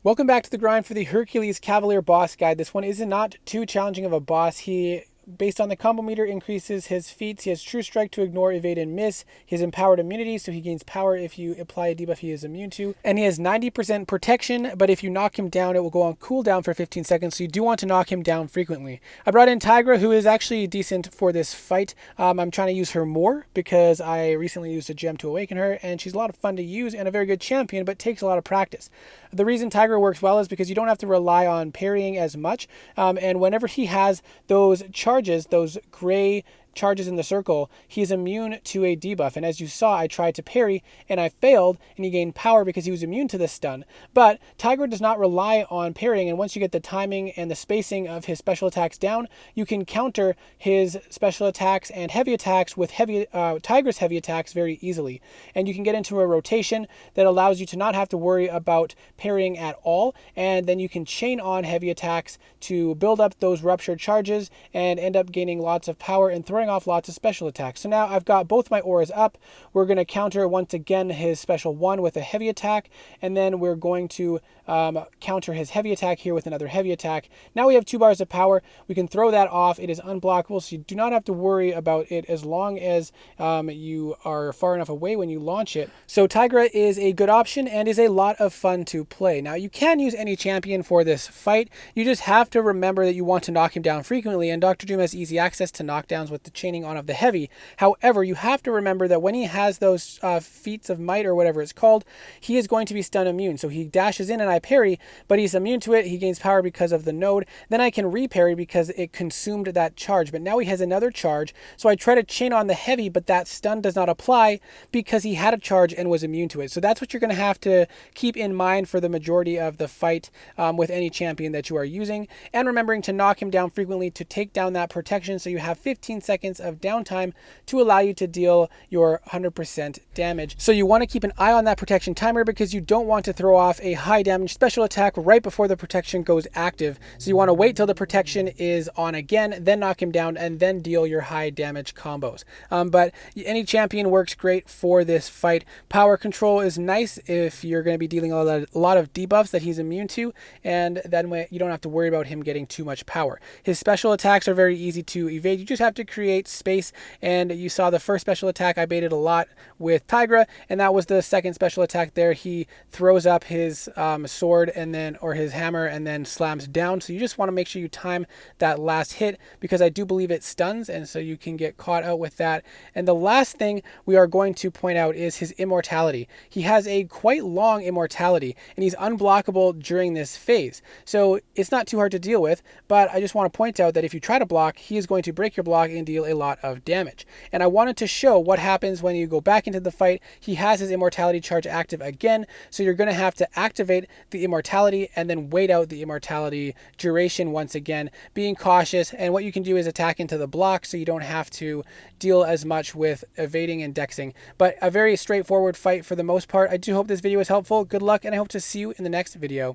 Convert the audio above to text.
Welcome back to the grind for the Hercules Cavalier boss guide. This one is not too challenging of a boss. He, based on the combo meter, increases his feats. He has True Strike to ignore, evade, and miss. He has Empowered Immunity, so he gains power if you apply a debuff he is immune to. And he has 90% protection, but if you knock him down, it will go on cooldown for 15 seconds, so you do want to knock him down frequently. I brought in Tigra, who is actually decent for this fight. I'm trying to use her more because I recently used a gem to awaken her, and she's a lot of fun to use and a very good champion, but takes a lot of practice. The reason Tigra works well is because you don't have to rely on parrying as much, and whenever he has those charges, those gray charges in the circle, he's immune to a debuff. And as you saw, I tried to parry and I failed, and he gained power because he was immune to the stun. But Tigra does not rely on parrying, and once you get the timing and the spacing of his special attacks down, you can counter his special attacks and heavy attacks with Tigra's heavy attacks very easily. And you can get into a rotation that allows you to not have to worry about parrying at all, and then you can chain on heavy attacks to build up those ruptured charges and end up gaining lots of power and throwing off lots of special attacks. So now I've got both my auras up. We're going to counter once again his special one with a heavy attack, and then we're going to counter his heavy attack here with another heavy attack. Now we have 2 bars of power. We can throw that off. It is unblockable, so you do not have to worry about it as long as you are far enough away when you launch it. So Tigra is a good option and is a lot of fun to play. Now you can use any champion for this fight. You just have to remember that you want to knock him down frequently, and Dr. Doom has easy access to knockdowns with the chaining on of the heavy. However, you have to remember that when he has those feats of might or whatever it's called, he is going to be stun immune. So he dashes in and I parry, but he's immune to it. He gains power because of the node. Then I can reparry because it consumed that charge. But now he has another charge. So I try to chain on the heavy, but that stun does not apply because he had a charge and was immune to it. So that's what you're going to have to keep in mind for the majority of the fight with any champion that you are using. And remembering to knock him down frequently to take down that protection, so you have 15 seconds of downtime to allow you to deal your 100% damage. So you want to keep an eye on that protection timer because you don't want to throw off a high damage special attack right before the protection goes active. So you want to wait till the protection is on again, then knock him down, and then deal your high damage combos. But any champion works great for this fight. Power control is nice if you're going to be dealing a lot of debuffs that he's immune to, and then you don't have to worry about him getting too much power. His special attacks are very easy to evade. You just have to create space, and you saw the first special attack I baited a lot with Tigra, and that was the second special attack there. He throws up his sword or his hammer and then slams down. So you just want to make sure you time that last hit because I do believe it stuns, and so you can get caught out with that. And the last thing we are going to point out is his immortality. He has a quite long immortality, and he's unblockable during this phase. So it's not too hard to deal with, but I just want to point out that if you try to block, he is going to break your block and deal a lot of damage. And I wanted to show what happens when you go back into the fight. He has his immortality charge active again, so you're going to have to activate the immortality and then wait out the immortality duration once again, being cautious. And what you can do is attack into the block so you don't have to deal as much with evading and dexing. But a very straightforward fight for the most part. I do hope this video was helpful. Good luck, and I hope to see you in the next video.